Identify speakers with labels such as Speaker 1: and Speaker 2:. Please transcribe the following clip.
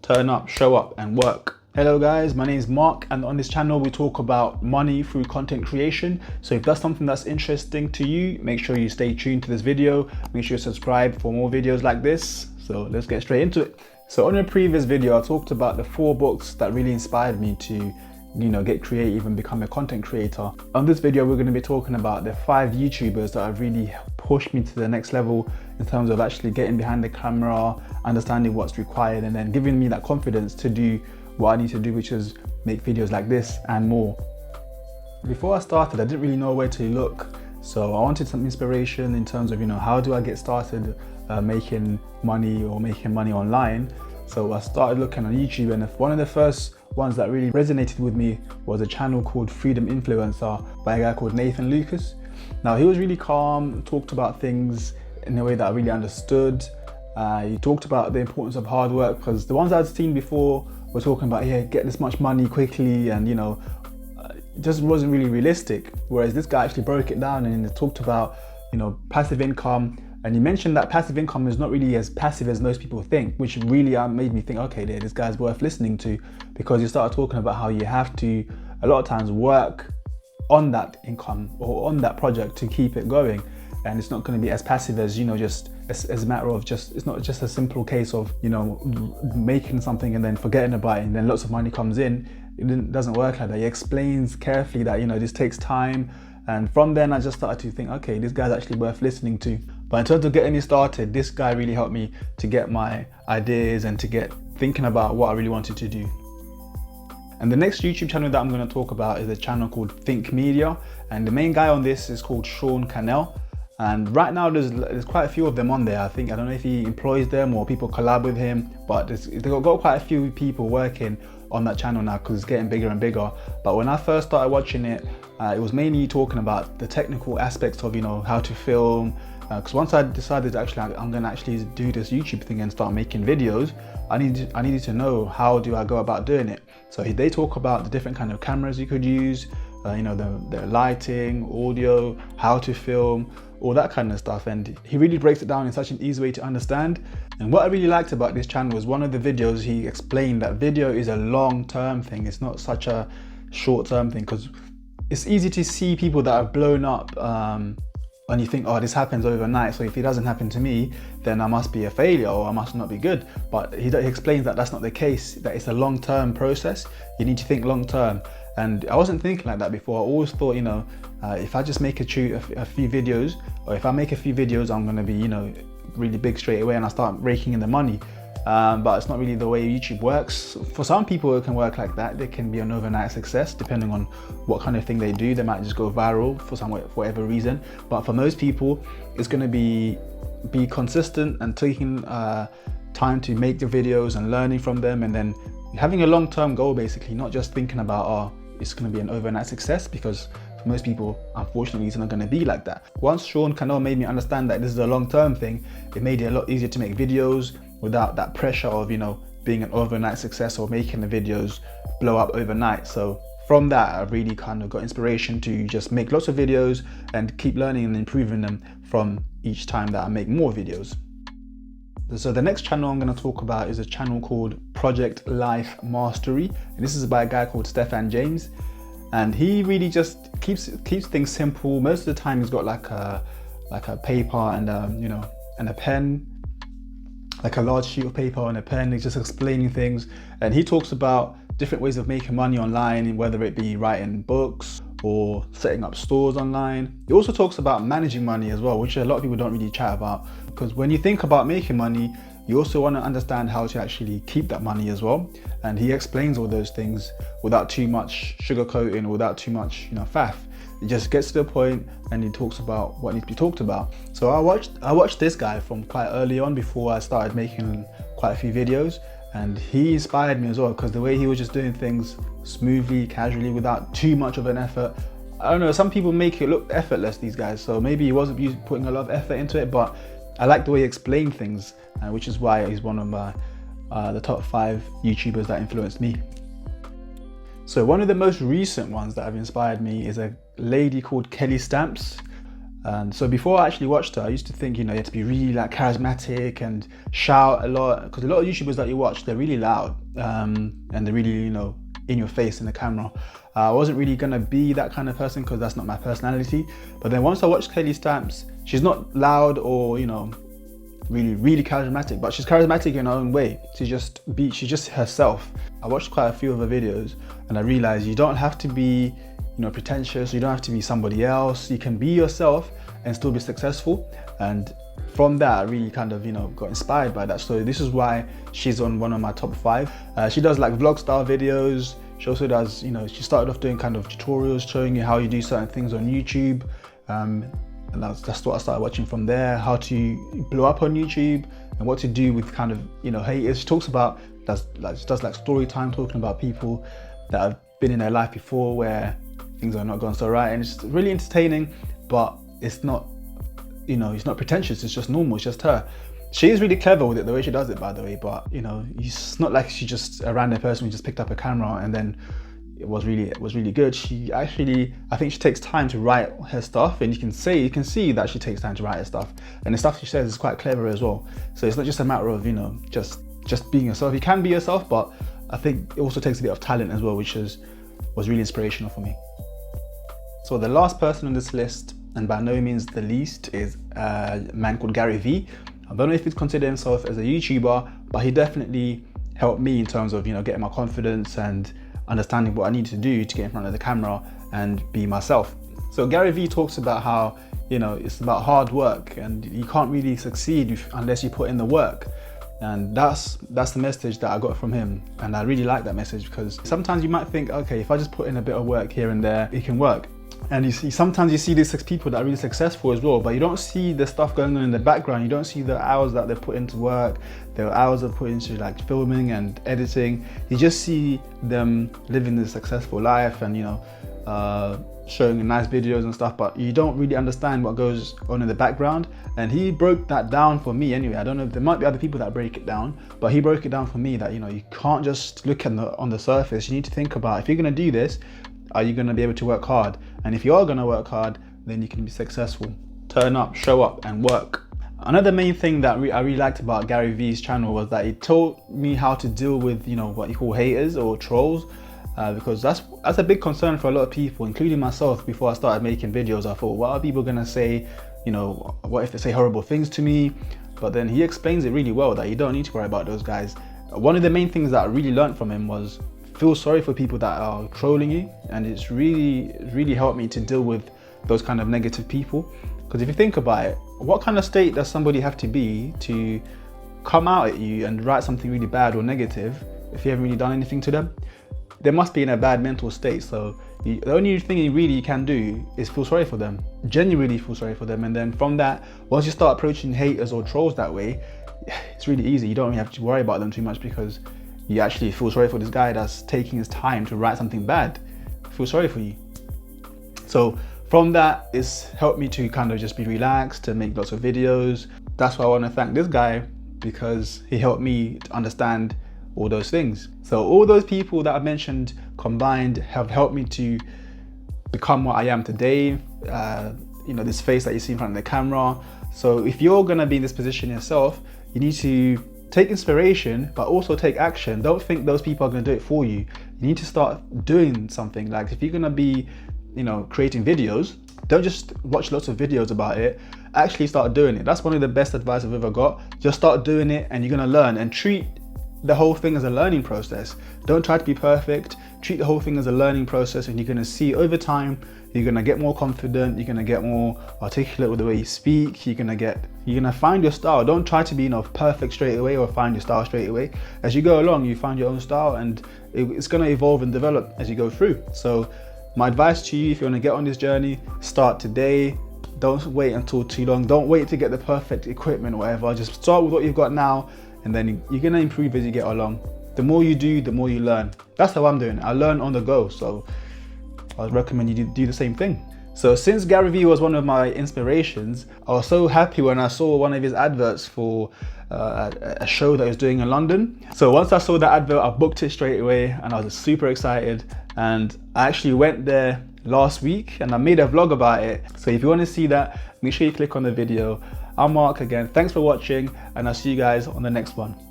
Speaker 1: turn up, show up and work. Hello guys, my name is Mark, and on this channel we talk about money through content creation. So if that's something that's interesting to you, make sure you stay tuned to this video. Make sure you subscribe for more videos like this. So let's get straight into it. So on a previous video I talked about the 4 books that really inspired me to get creative and become a content creator. On this video we're going to be talking about the 5 YouTubers that have really pushed me to the next level in terms of actually getting behind the camera, understanding what's required, and then giving me that confidence to do what I need to do, which is make videos like this and more. Before I started, I didn't really know where to look, so I wanted some inspiration in terms of how do I get started making money online. So I started looking on YouTube, and one of the first ones that really resonated with me was a channel called Freedom Influencer by a guy called Nathan Lucas. Now he was really calm, talked about things in a way that I really understood. He talked about the importance of hard work, because the ones I'd seen before were talking about, yeah, get this much money quickly, and it just wasn't really realistic. Whereas this guy actually broke it down and talked about passive income. And he mentioned that passive income is not really as passive as most people think, which really made me think, okay, this guy's worth listening to, because he started talking about how you have to, a lot of times, work on that income or on that project to keep it going. And it's not going to be as passive as, just as a matter of it's not just a simple case of, making something and then forgetting about it and then lots of money comes in. It doesn't work like that. He explains carefully that, this takes time. And from then I just started to think, okay, this guy's actually worth listening to. But in terms of getting me started, this guy really helped me to get my ideas and to get thinking about what I really wanted to do. And the next YouTube channel that I'm going to talk about is a channel called Think Media. And the main guy on this is called Sean Cannell. And right now there's quite a few of them on there. I don't know if he employs them or people collab with him, but they've got quite a few people working on that channel now because it's getting bigger and bigger. But when I first started watching it, it was mainly talking about the technical aspects of how to film. Because once I decided I'm going to actually do this YouTube thing and start making videos, I needed to know how do I go about doing it. So they talk about the different kind of cameras you could use, the lighting, audio, how to film, all that kind of stuff. And he really breaks it down in such an easy way to understand. And what I really liked about this channel was one of the videos he explained that video is a long-term thing. It's not such a short-term thing, because it's easy to see people that have blown up and you think, oh, this happens overnight, so if it doesn't happen to me, then I must be a failure or I must not be good. But he explains that that's not the case, that it's a long-term process. You need to think long-term. And I wasn't thinking like that before. I always thought, if I just make a few videos, or if I make a few videos, I'm gonna be, really big straight away and I start raking in the money. But it's not really the way YouTube works. For some people it can work like that. They can be an overnight success depending on what kind of thing they do. They might just go viral for whatever reason. But for most people, it's going to be consistent and taking time to make the videos and learning from them, and then having a long-term goal, basically, not just thinking about, oh, it's going to be an overnight success, because for most people, unfortunately, it's not going to be like that. Once Sean Cannell made me understand that this is a long-term thing, it made it a lot easier to make videos without that pressure of being an overnight success or making the videos blow up overnight. So from that, I really kind of got inspiration to just make lots of videos and keep learning and improving them from each time that I make more videos. So the next channel I'm going to talk about is a channel called Project Life Mastery, and this is by a guy called Stefan James. And he really just keeps things simple. Most of the time he's got like a paper and and a pen, like a large sheet of paper and a pen. He's just explaining things, and he talks about different ways of making money online, whether it be writing books or setting up stores online. He also talks about managing money as well, which a lot of people don't really chat about, because when you think about making money, you also want to understand how to actually keep that money as well. And he explains all those things without too much sugarcoating, without too much faff. It just gets to the point and he talks about what needs to be talked about. So I watched this guy from quite early on, before I started making quite a few videos, and he inspired me as well, because the way he was just doing things smoothly, casually, without too much of an effort. I don't know, some people make it look effortless, these guys, so maybe he wasn't putting a lot of effort into it, but I like the way he explained things, which is why he's one of my the top 5 YouTubers that influenced me. So one of the most recent ones that have inspired me is a lady called Kelly Stamps. And so before I actually watched her, I used to think, you have to be really like charismatic and shout a lot, because a lot of YouTubers that you watch, they're really loud, and they're really, in your face in the camera. I wasn't really gonna be that kind of person because that's not my personality. But then once I watched Kelly Stamps, she's not loud or, really charismatic, but she's charismatic in her own way. She's just herself. I watched quite a few of her videos and I realized you don't have to be pretentious, you don't have to be somebody else. You can be yourself and still be successful. And from that, I really kind of got inspired by that. So this is why she's on one of my top 5. She does like vlog style videos. She also does, she started off doing kind of tutorials showing you how you do certain things on YouTube. And that's what I started watching from there, how to blow up on YouTube and what to do with kind of, haters. She talks about, she does like story time, talking about people that have been in their life before where things are not going so right. And it's really entertaining, but it's not, it's not pretentious, it's just normal, it's just her. She is really clever with it, the way she does it, by the way, but it's not like she's just a random person who just picked up a camera and then it was really good. She actually, I think she takes time to write her stuff, and you can see that she takes time to write her stuff, and the stuff she says is quite clever as well. So it's not just a matter of just being yourself. You can be yourself, but I think it also takes a bit of talent as well, which was really inspirational for me. So the last person on this list, and by no means the least, is a man called GaryVee. I don't know if he'd consider himself as a YouTuber, but he definitely helped me in terms of getting my confidence and understanding what I need to do to get in front of the camera and be myself. So GaryVee talks about how it's about hard work, and you can't really succeed unless you put in the work. And that's the message that I got from him, and I really like that message, because sometimes you might think, okay, if I just put in a bit of work here and there, it can work. And sometimes you see these people that are really successful as well, but you don't see the stuff going on in the background. You don't see the hours that they put into work, the hours they put into like filming and editing. You just see them living this successful life and showing nice videos and stuff, but you don't really understand what goes on in the background. And he broke that down for me anyway. I don't know if there might be other people that break it down, but he broke it down for me that you can't just look on the surface. You need to think about, if you're going to do this, are you going to be able to work hard? And if you are going to work hard, then you can be successful. Turn up, show up, and work. Another main thing that I really liked about GaryVee's channel was that he taught me how to deal with what you call haters or trolls, because that's a big concern for a lot of people, including myself. Before I started making videos, I thought, what are people going to say? What if they say horrible things to me? But then he explains it really well that you don't need to worry about those guys. One of the main things that I really learned from him was feel sorry for people that are trolling you, and it's really helped me to deal with those kind of negative people. Because if you think about it, what kind of state does somebody have to be to come out at you and write something really bad or negative if you haven't really done anything to them? They must be in a bad mental state. So the only thing you can do is feel sorry for them, genuinely feel sorry for them. And then from that, once you start approaching haters or trolls that way, it's really easy. You don't really have to worry about them too much, because you actually feel sorry for this guy that's taking his time to write something bad. I feel sorry for you. So from that, it's helped me to kind of just be relaxed, to make lots of videos. That's why I want to thank this guy, because he helped me to understand all those things. So all those people that I've mentioned combined have helped me to become what I am today. This face that you see in front of the camera. So if you're gonna be in this position yourself, you need to take inspiration, but also take action. Don't think those people are gonna do it for you. You need to start doing something. Like if you're gonna be, creating videos, don't just watch lots of videos about it. Actually start doing it. That's one of the best advice I've ever got. Just start doing it, and you're gonna learn, and treat the whole thing as a learning process. Don't try to be perfect. Treat the whole thing as a learning process, and you're gonna see over time, you're gonna get more confident, you're gonna get more articulate with the way you speak, you're gonna find your style. Don't try to be perfect straight away or find your style straight away. As you go along, you find your own style, and it's gonna evolve and develop as you go through. So my advice to you, if you wanna get on this journey, start today. Don't wait until too long. Don't wait to get the perfect equipment or whatever. Just start with what you've got now, and then you're gonna improve as you get along. The more you do, the more you learn. That's how I'm doing it. I learn on the go, so I would recommend you do the same thing. So since GaryVee was one of my inspirations, I was so happy when I saw one of his adverts for a show that he was doing in London. So once I saw that advert, I booked it straight away, and I was super excited. And I actually went there last week and I made a vlog about it. So if you want to see that, make sure you click on the video. I'm Mark again. Thanks for watching and I'll see you guys on the next one.